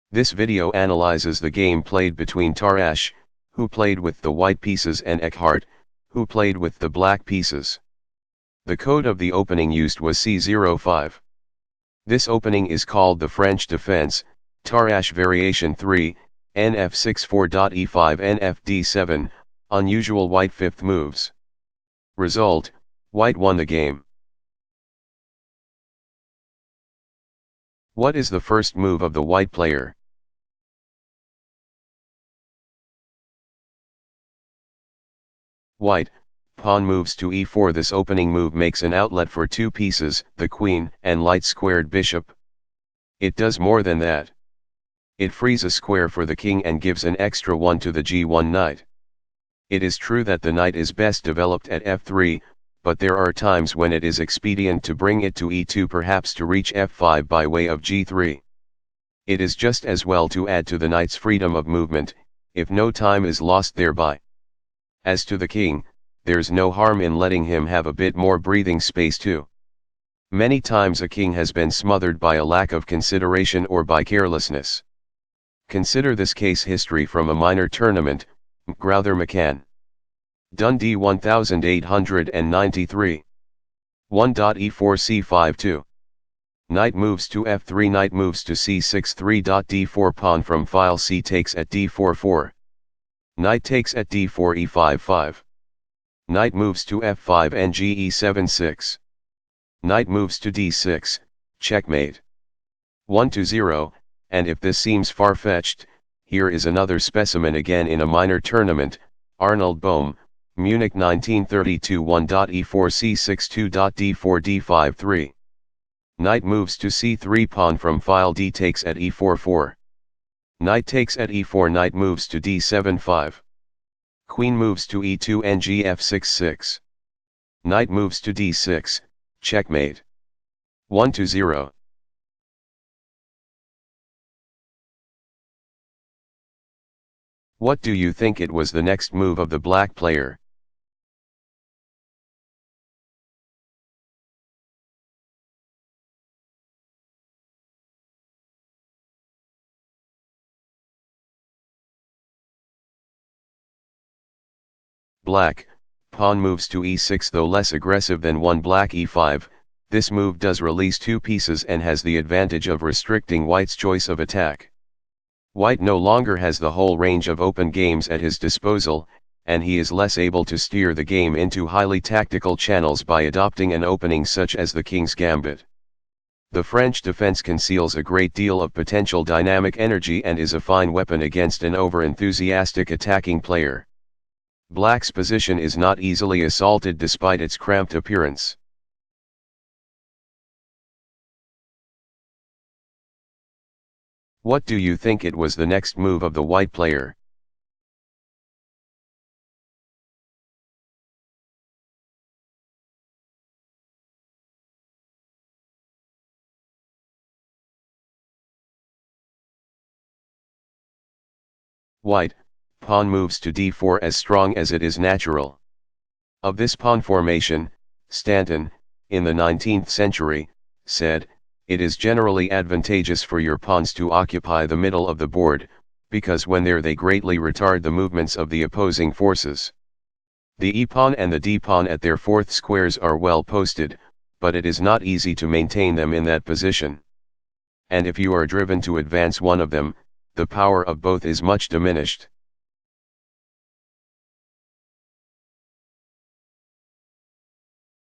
This video analyzes the game played between Tarrasch, who played with the white pieces, and Eckhart, who played with the black pieces. The code of the opening used was C05. This opening is called the French defense, Tarrasch variation 3, nf64.e5 nfd7, unusual white fifth moves. Result, white won the game. What is the first move of the white player? White, pawn moves to e4. This opening move makes an outlet for two pieces, the queen and light squared bishop. It does more than that. It frees a square for the king and gives an extra one to the g1 knight. It is true that the knight is best developed at f3, but there are times when it is expedient to bring it to e2, perhaps to reach f5 by way of g3. It is just as well to add to the knight's freedom of movement, if no time is lost thereby. As to the king, there's no harm in letting him have a bit more breathing space too. Many times a king has been smothered by a lack of consideration or by carelessness. Consider this case history from a minor tournament, Crowther McCann. Dundee 1893. 1.e4 c5 2. Knight moves to f3, knight moves to c6 3.d4, pawn from file c takes at d4 4. Knight takes at d4 e5 5. Knight moves to f5 and e7 6. Knight moves to d6, checkmate. 1-0, and if this seems far-fetched, here is another specimen again in a minor tournament, Arnold Bohm, Munich 1932 1.e4 c6 2.d4 d5 3. Knight moves to c3, pawn from file d takes at e4 4. Knight takes at e4, knight moves to d7 5. Queen moves to e2 and gf6 6. Knight moves to d6, checkmate. 1-0. What do you think it was the next move of the black player? Black, pawn moves to e6, though less aggressive than one black e5, this move does release two pieces and has the advantage of restricting white's choice of attack. White no longer has the whole range of open games at his disposal, and he is less able to steer the game into highly tactical channels by adopting an opening such as the King's Gambit. The French defense conceals a great deal of potential dynamic energy and is a fine weapon against an over-enthusiastic attacking player. Black's position is not easily assaulted despite its cramped appearance. What do you think it was the next move of the white player? White, pawn moves to d4 as strong as it is natural. Of this pawn formation, Stanton, in the 19th century, said, "It is generally advantageous for your pawns to occupy the middle of the board, because when there they greatly retard the movements of the opposing forces. The e-pawn and the d-pawn at their fourth squares are well posted, but it is not easy to maintain them in that position. And if you are driven to advance one of them, the power of both is much diminished."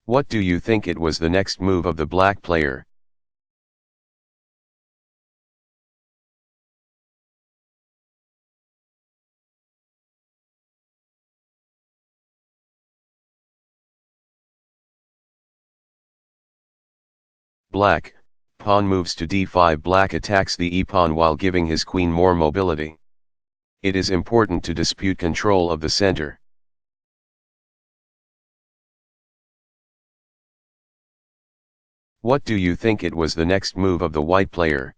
What do you think it was the next move of the black player? Black, pawn moves to d5. Black attacks the e-pawn while giving his queen more mobility. It is important to dispute control of the center. What do you think it was the next move of the white player?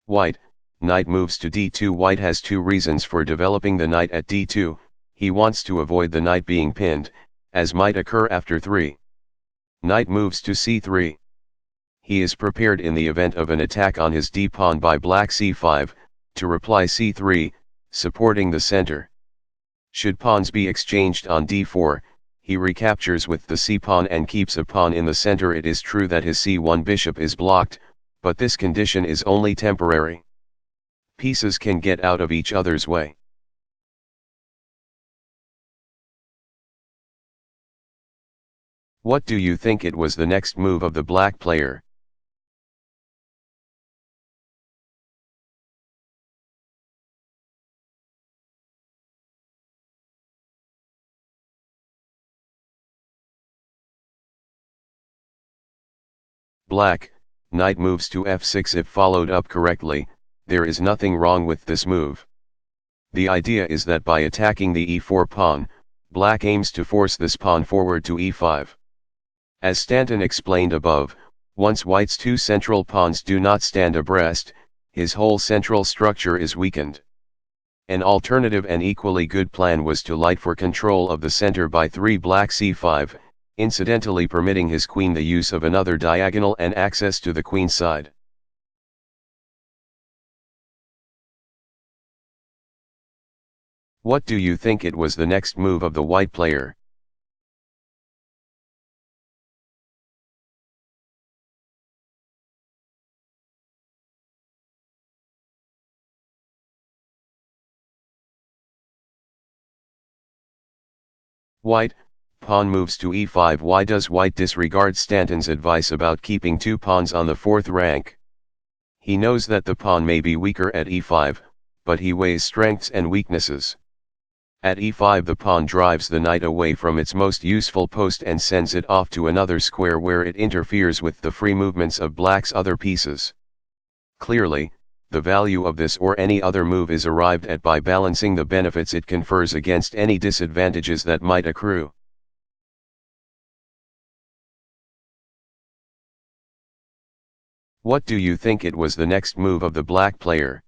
White, knight moves to d2. White has two reasons for developing the knight at d2, he wants to avoid the knight being pinned, as might occur after 3. Knight moves to c3. He is prepared in the event of an attack on his d-pawn by black c5, to reply c3, supporting the center. Should pawns be exchanged on d4, he recaptures with the c-pawn and keeps a pawn in the center. It is true that his c1 bishop is blocked, but this condition is only temporary. Pieces can get out of each other's way. What do you think it was the next move of the black player? Black, knight moves to f6. If followed up correctly, there is nothing wrong with this move. The idea is that by attacking the e4 pawn, black aims to force this pawn forward to e5. As Stanton explained above, once white's two central pawns do not stand abreast, his whole central structure is weakened. An alternative and equally good plan was to light for control of the center by 3 black c5, incidentally permitting his queen the use of another diagonal and access to the queen side. What do you think it was the next move of the white player? White, pawn moves to e5. Why does white disregard Stanton's advice about keeping two pawns on the 4th rank? He knows that the pawn may be weaker at e5, but he weighs strengths and weaknesses. At e5 the pawn drives the knight away from its most useful post and sends it off to another square where it interferes with the free movements of black's other pieces. Clearly, the value of this or any other move is arrived at by balancing the benefits it confers against any disadvantages that might accrue. What do you think it was the next move of the black player?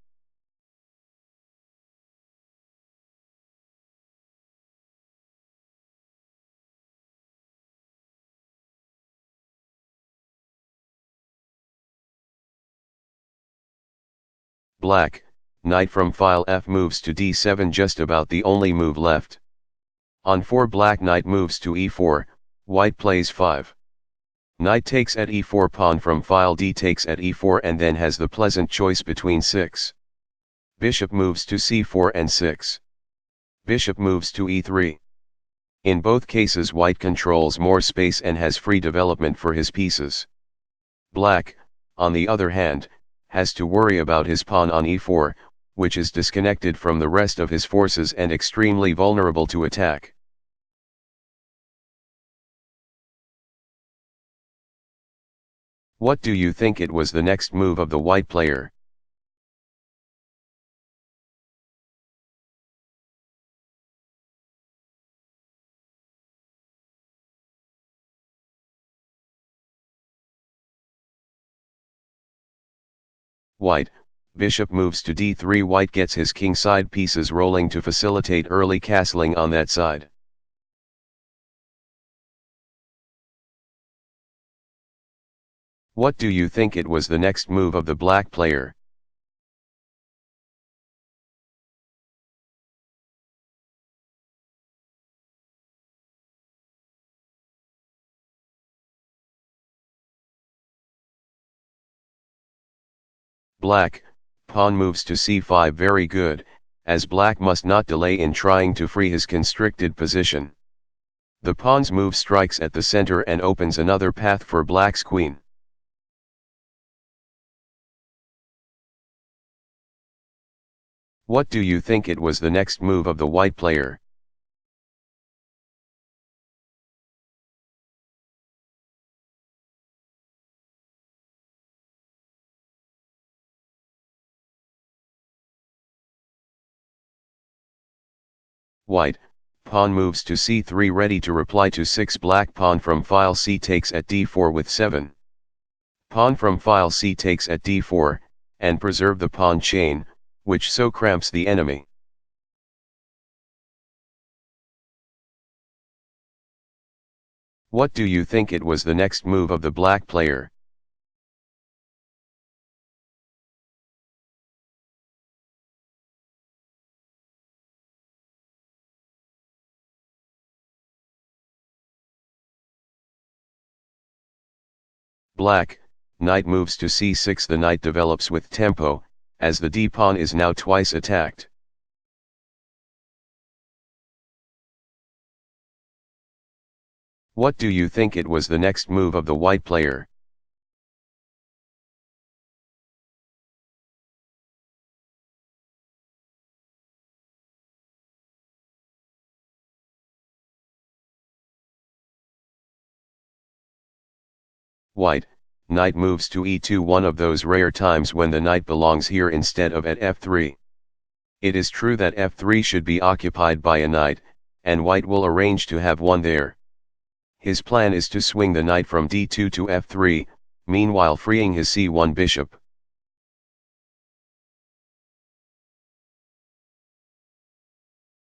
Black, knight from file f moves to d7, just about the only move left. On 4 black knight moves to e4, white plays 5. Knight takes at e4, pawn from file d takes at e4 and then has the pleasant choice between 6. Bishop moves to c4 and 6. Bishop moves to e3. In both cases white controls more space and has free development for his pieces. Black, on the other hand, has to worry about his pawn on e4, which is disconnected from the rest of his forces and extremely vulnerable to attack. What do you think it was the next move of the white player? White, bishop moves to d3. White gets his kingside pieces rolling to facilitate early castling on that side. What do you think it was the next move of the black player? Black, pawn moves to c5. Very good, as black must not delay in trying to free his constricted position. The pawn's move strikes at the center and opens another path for black's queen. What do you think it was the next move of the white player? White, pawn moves to c3, ready to reply to 6. Black, pawn from file c takes at d4 with 7. Pawn from file c takes at d4, and preserve the pawn chain, which so cramps the enemy. What do you think it was the next move of the black player? Black, knight moves to c6. The knight develops with tempo, as the d-pawn is now twice attacked. What do you think it was the next move of the white player? White, knight moves to e2, one of those rare times when the knight belongs here instead of at f3. It is true that f3 should be occupied by a knight, and white will arrange to have one there. His plan is to swing the knight from d2 to f3, meanwhile freeing his c1 bishop.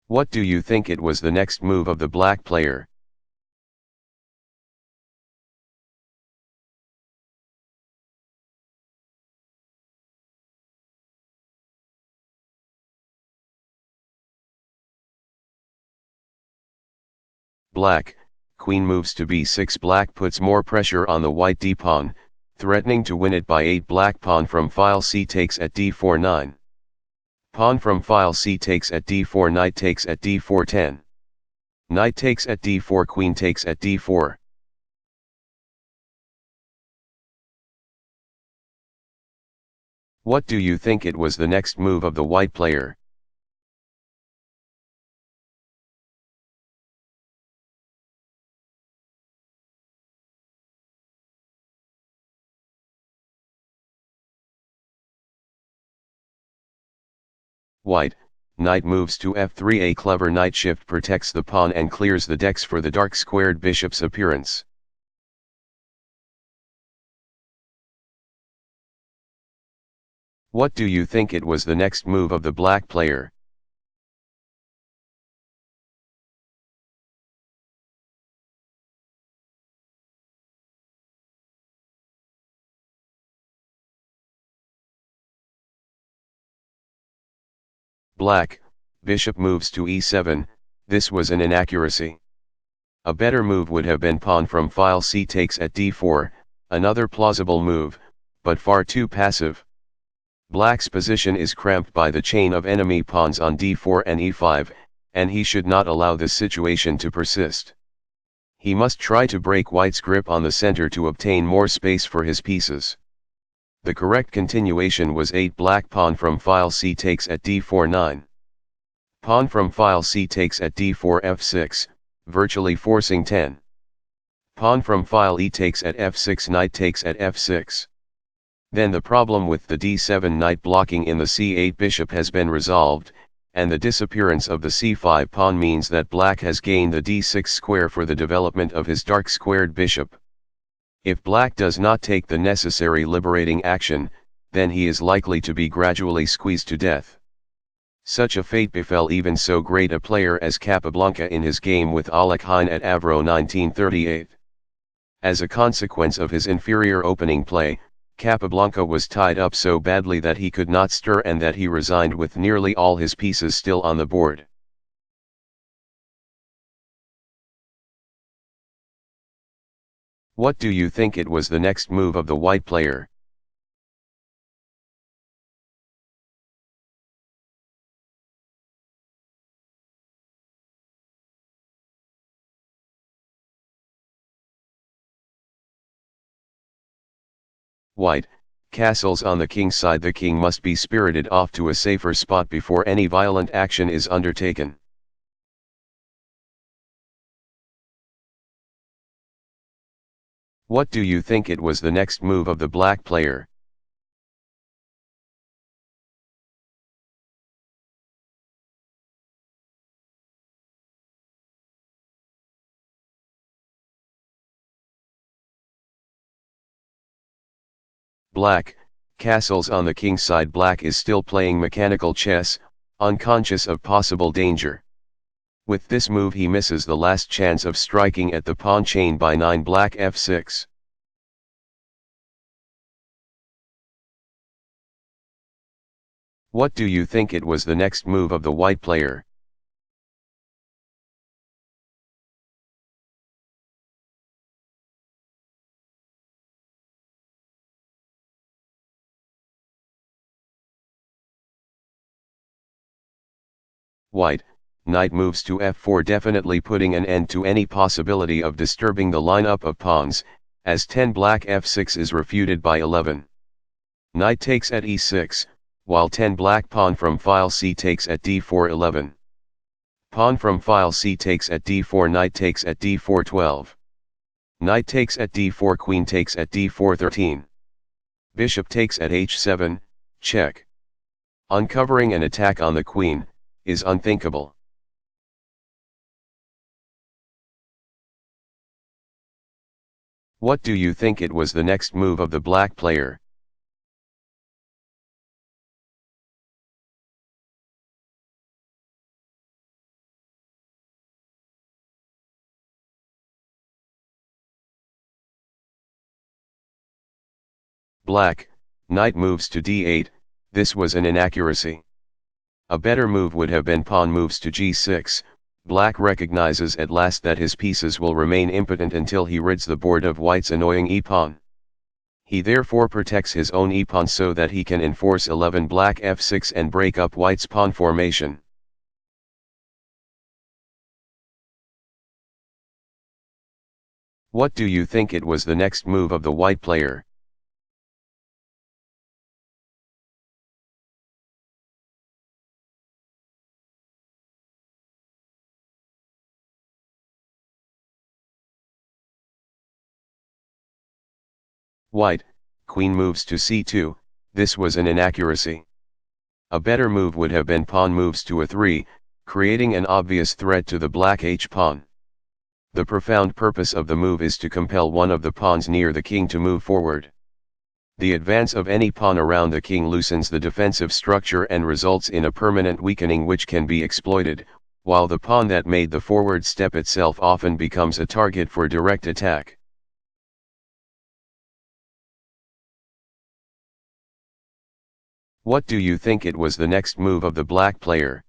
What do you think it was the next move of the black player? Black, queen moves to b6. Black puts more pressure on the white d-pawn, threatening to win it by 8. Black pawn from file c takes at d4 9. Pawn from file c takes at d4. Knight takes at d4 10. Knight takes at d4. Queen takes at d4. What do you think it was the next move of the white player? White, knight moves to f3. A clever knight shift protects the pawn and clears the decks for the dark squared bishop's appearance. What do you think it was the next move of the black player? Black, bishop moves to e7. This was an inaccuracy. A better move would have been pawn from file c takes at d4, another plausible move, but far too passive. Black's position is cramped by the chain of enemy pawns on d4 and e5, and he should not allow this situation to persist. He must try to break white's grip on the center to obtain more space for his pieces. The correct continuation was 8. Black pawn from file c takes at d4 9. Pawn from file c takes at d4 f6, virtually forcing 10. Pawn from file e takes at f6. Knight takes at f6. Then the problem with the d7 knight blocking in the c8 bishop has been resolved, and the disappearance of the c5 pawn means that black has gained the d6 square for the development of his dark squared bishop. If black does not take the necessary liberating action, then he is likely to be gradually squeezed to death. Such a fate befell even so great a player as Capablanca in his game with Alekhine at Avro 1938. As a consequence of his inferior opening play, Capablanca was tied up so badly that he could not stir and that he resigned with nearly all his pieces still on the board. What do you think it was the next move of the white player? White, castles on the king's side. The king must be spirited off to a safer spot before any violent action is undertaken. What do you think it was the next move of the black player? Black, Castles on the king's side. Black is still playing mechanical chess, unconscious of possible danger. With this move he misses the last chance of striking at the pawn chain by 9. Black f6. What do you think it was the next move of the white player? White, knight moves to f4, definitely putting an end to any possibility of disturbing the lineup of pawns, as 10. Black f6 is refuted by 11. Knight takes at e6, while 10. Black pawn from file c takes at d4. 11. Pawn from file c takes at d4. Knight takes at d4. 12. Knight takes at d4. Queen takes at d4. 13. Bishop takes at h7, check. Uncovering an attack on the queen is unthinkable. What do you think it was the next move of the black player? Black, knight moves to d8, this was an inaccuracy. A better move would have been pawn moves to g6, black recognizes at last that his pieces will remain impotent until he rids the board of white's annoying e-pawn. He therefore protects his own e-pawn so that he can enforce 11. Black f6 and break up white's pawn formation. What do you think it was the next move of the white player? White, queen moves to c2, this was an inaccuracy. A better move would have been pawn moves to a3, creating an obvious threat to the black h-pawn. The profound purpose of the move is to compel one of the pawns near the king to move forward. The advance of any pawn around the king loosens the defensive structure and results in a permanent weakening which can be exploited, while the pawn that made the forward step itself often becomes a target for direct attack. What do you think it was the next move of the black player?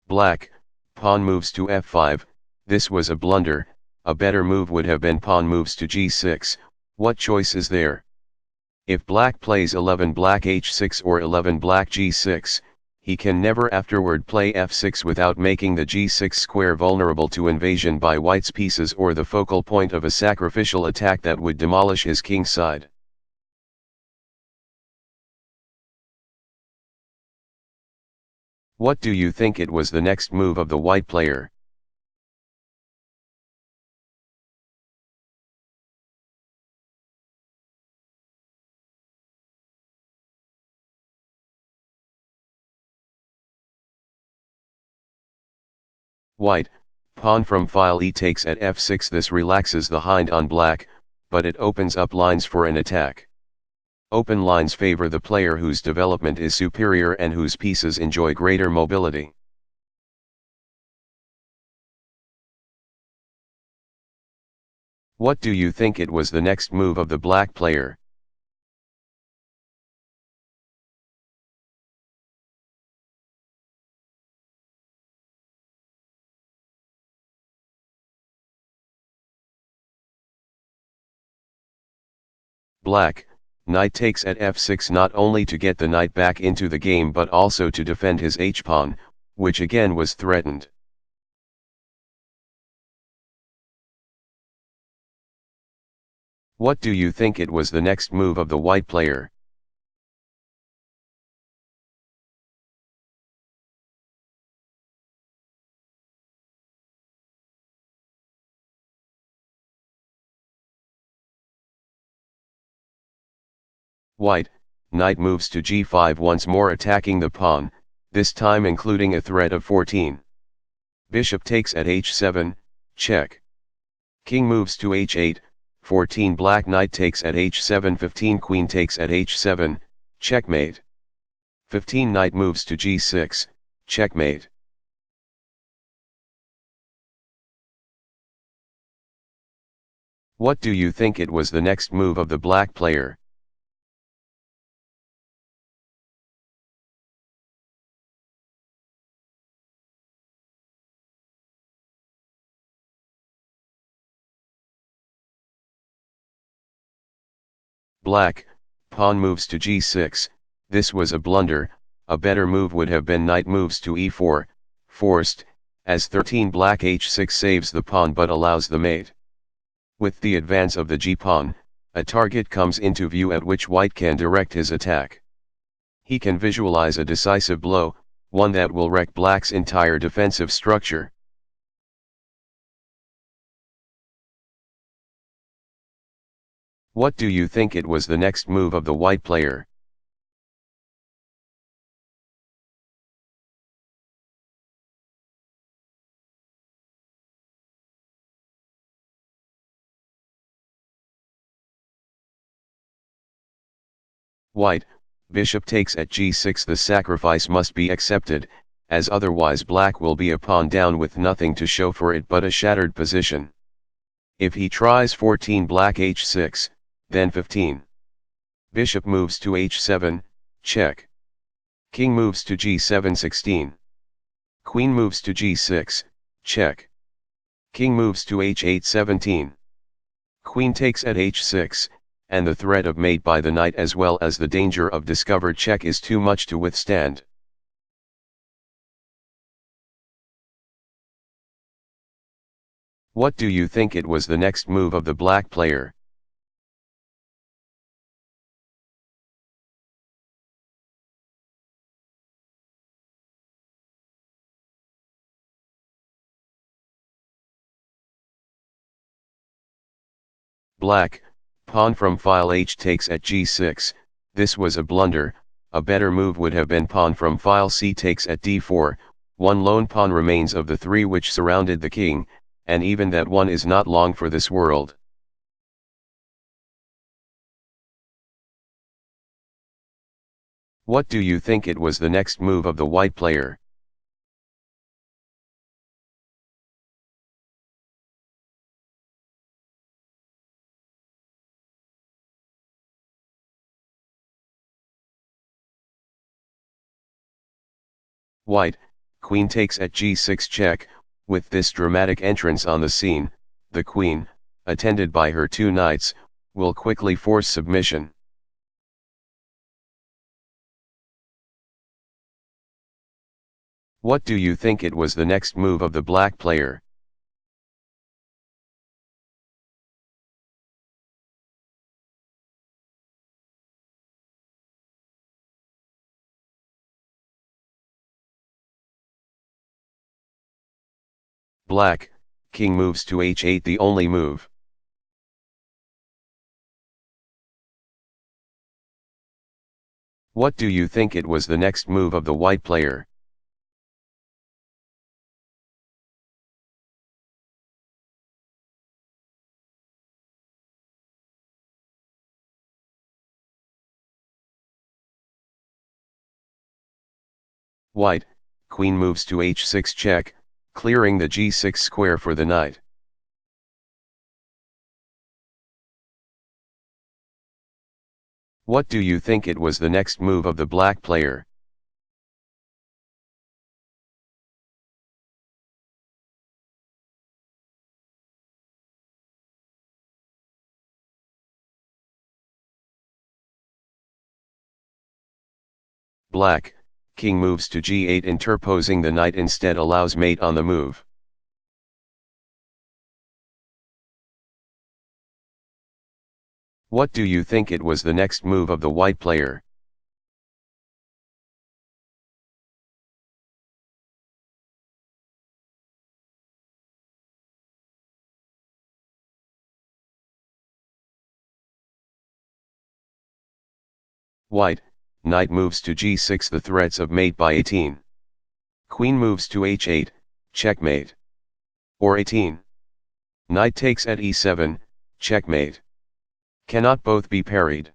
Black, pawn moves to f5, this was a blunder, a better move would have been pawn moves to g6, what choice is there? If black plays 11 black h6 or 11 black g6, he can never afterward play f6 without making the g6 square vulnerable to invasion by white's pieces or the focal point of a sacrificial attack that would demolish his king's side. What do you think it was the next move of the white player? White, pawn from file e takes at f6, this relaxes the hind on black, but it opens up lines for an attack. Open lines favor the player whose development is superior and whose pieces enjoy greater mobility. What do you think it was the next move of the black player? Black, knight takes at f6, not only to get the knight back into the game but also to defend his h-pawn, which again was threatened. What do you think it was the next move of the white player? White, knight moves to g5 once more attacking the pawn, this time including a threat of 14. Bishop takes at h7, check. King moves to h8, 14 black knight takes at h7 15 queen takes at h7, checkmate. 15 knight moves to g6, checkmate. What do you think it was the next move of the black player? Black, pawn moves to g6, this was a blunder, a better move would have been knight moves to e4, forced, as 13 black h6 saves the pawn but allows the mate. With the advance of the g-pawn, a target comes into view at which white can direct his attack. He can visualize a decisive blow, one that will wreck black's entire defensive structure. What do you think it was the next move of the white player? White, bishop takes at g6. The sacrifice must be accepted, as otherwise black will be a pawn down with nothing to show for it but a shattered position. If he tries 14 black h6, then 15. Bishop moves to h7, check. King moves to g7 16. Queen moves to g6, check. King moves to h8 17. Queen takes at h6, and the threat of mate by the knight as well as the danger of discovered check is too much to withstand. What do you think it was the next move of the black player? Black, pawn from file h takes at g6, this was a blunder, a better move would have been pawn from file c takes at d4, one lone pawn remains of the three which surrounded the king, and even that one is not long for this world. What do you think it was the next move of the white player? White, queen takes at g6 check. With this dramatic entrance on the scene, the queen, attended by her two knights, will quickly force submission. What do you think it was the next move of the black player? Black, king moves to h8, the only move. What do you think it was the next move of the white player? White, queen moves to h6 check, clearing the g6 square for the knight. What do you think it was the next move of the black player? Black, king moves to g8, interposing the knight instead allows mate on the move. What do you think it was the next move of the white player? White, knight moves to g6, the threats of mate by 18. Queen moves to h8, checkmate. Or 18. Knight takes at e7, checkmate. Cannot both be parried.